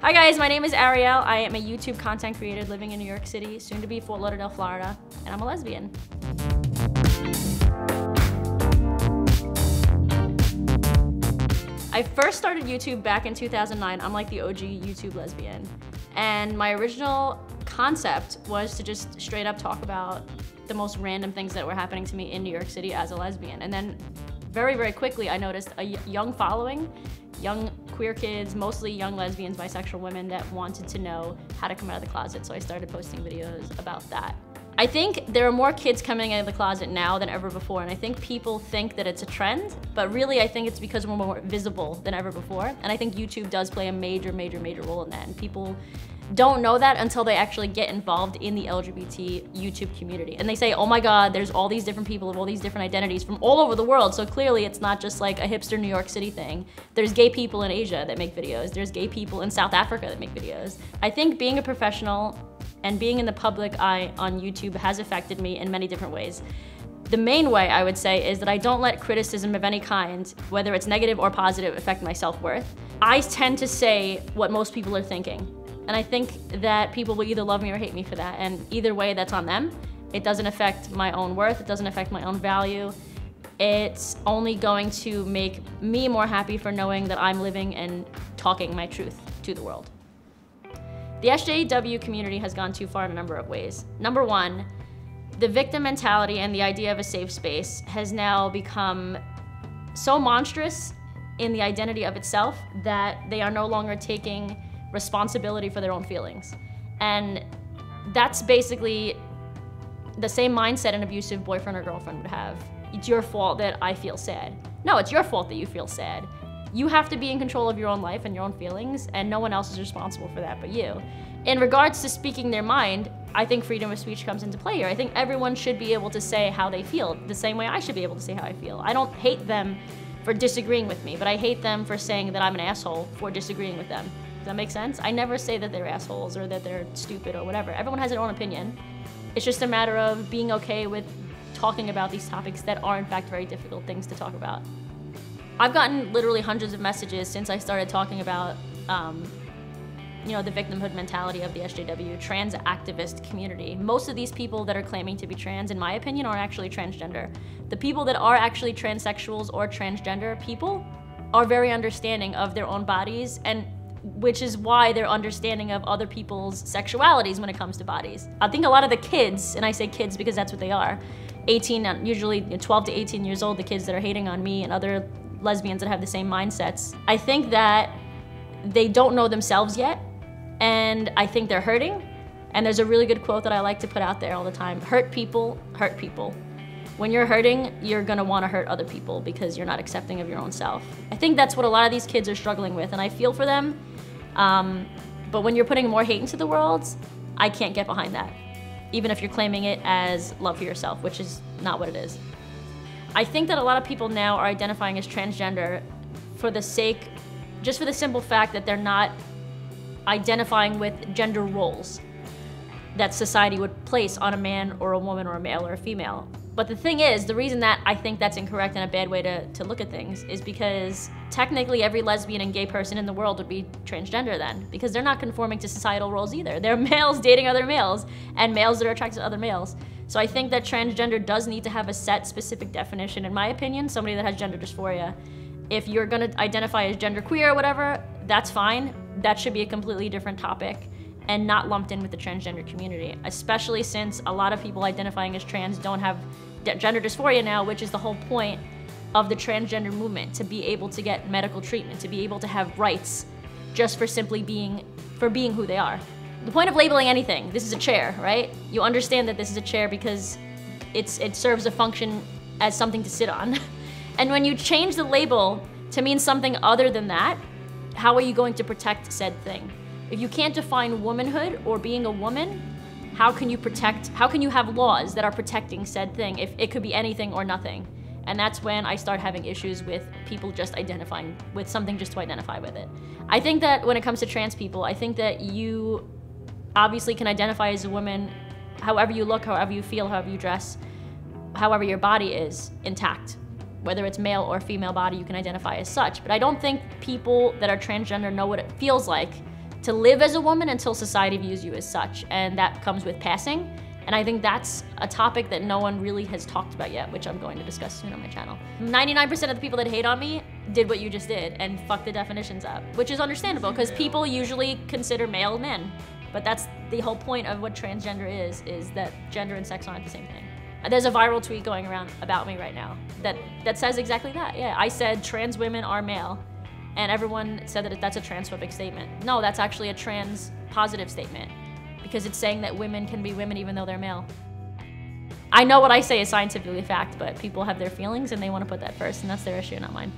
Hi guys, my name is Arielle. I am a YouTube content creator living in New York City, soon to be Fort Lauderdale, Florida, and I'm a lesbian. I first started YouTube back in 2009. I'm like the OG YouTube lesbian. And my original concept was to just straight up talk about the most random things that were happening to me in New York City as a lesbian. And then very, very quickly, I noticed a young following, young queer kids, mostly young lesbians, bisexual women that wanted to know how to come out of the closet. So I started posting videos about that. I think there are more kids coming out of the closet now than ever before, and I think people think that it's a trend, but really I think it's because we're more visible than ever before, and I think YouTube does play a major, major, major role in that, and people don't know that until they actually get involved in the LGBT YouTube community. And they say, oh my God, there's all these different people of all these different identities from all over the world, so clearly it's not just like a hipster New York City thing. There's gay people in Asia that make videos, there's gay people in South Africa that make videos. I think being a professional and being in the public eye on YouTube has affected me in many different ways. The main way, I would say, is that I don't let criticism of any kind, whether it's negative or positive, affect my self-worth. I tend to say what most people are thinking. And I think that people will either love me or hate me for that. And either way, that's on them. It doesn't affect my own worth. It doesn't affect my own value. It's only going to make me more happy for knowing that I'm living and talking my truth to the world. The SJW community has gone too far in a number of ways. Number one, the victim mentality and the idea of a safe space has now become so monstrous in the identity of itself that they are no longer taking responsibility for their own feelings. And that's basically the same mindset an abusive boyfriend or girlfriend would have. It's your fault that I feel sad. No, it's your fault that you feel sad. You have to be in control of your own life and your own feelings, and no one else is responsible for that but you. In regards to speaking their mind, I think freedom of speech comes into play here. I think everyone should be able to say how they feel, the same way I should be able to say how I feel. I don't hate them for disagreeing with me, but I hate them for saying that I'm an asshole for disagreeing with them. Does that make sense? I never say that they're assholes or that they're stupid or whatever. Everyone has their own opinion. It's just a matter of being okay with talking about these topics that are in fact very difficult things to talk about. I've gotten literally hundreds of messages since I started talking about the victimhood mentality of the SJW trans activist community. Most of these people that are claiming to be trans, in my opinion, are actually transgender. The people that are actually transsexuals or transgender people are very understanding of their own bodies, and which is why they're understanding of other people's sexualities when it comes to bodies. I think a lot of the kids, and I say kids because that's what they are, 18, usually 12 to 18 years old, the kids that are hating on me and other lesbians that have the same mindsets, I think that they don't know themselves yet, and I think they're hurting. And there's a really good quote that I like to put out there all the time: hurt people hurt people. When you're hurting, you're gonna wanna hurt other people because you're not accepting of your own self. I think that's what a lot of these kids are struggling with, and I feel for them. But when you're putting more hate into the world, I can't get behind that, even if you're claiming it as love for yourself, which is not what it is. I think that a lot of people now are identifying as transgender just for the simple fact that they're not identifying with gender roles that society would place on a man or a woman or a male or a female. But the thing is, the reason that I think that's incorrect and a bad way to look at things is because technically every lesbian and gay person in the world would be transgender then, because they're not conforming to societal roles either. They're males dating other males and males that are attracted to other males. So I think that transgender does need to have a set specific definition. In my opinion, somebody that has gender dysphoria, if you're gonna identify as genderqueer or whatever, that's fine. That should be a completely different topic and not lumped in with the transgender community, especially since a lot of people identifying as trans don't have gender dysphoria now, which is the whole point of the transgender movement, to be able to get medical treatment, to be able to have rights just for simply being who they are. The point of labeling anything, this is a chair, right? You understand that this is a chair because it serves a function as something to sit on. And when you change the label to mean something other than that, how are you going to protect said thing? If you can't define womanhood or being a woman, how can you have laws that are protecting said thing if it could be anything or nothing? And that's when I start having issues with people just identifying with something just to identify with it. I think that when it comes to trans people, I think that you obviously can identify as a woman however you look, however you feel, however you dress, however your body is intact. Whether it's male or female body, you can identify as such. But I don't think people that are transgender know what it feels like to live as a woman until society views you as such, and that comes with passing. And I think that's a topic that no one really has talked about yet, which I'm going to discuss soon on my channel. 99% of the people that hate on me did what you just did and fucked the definitions up, which is understandable because people usually consider male men. But that's the whole point of what transgender is that gender and sex aren't the same thing. There's a viral tweet going around about me right now that says exactly that. Yeah, I said trans women are male, and everyone said that that's a transphobic statement. No, that's actually a trans positive statement, because it's saying that women can be women even though they're male. I know what I say is scientifically fact, but people have their feelings and they want to put that first, and that's their issue, not mine.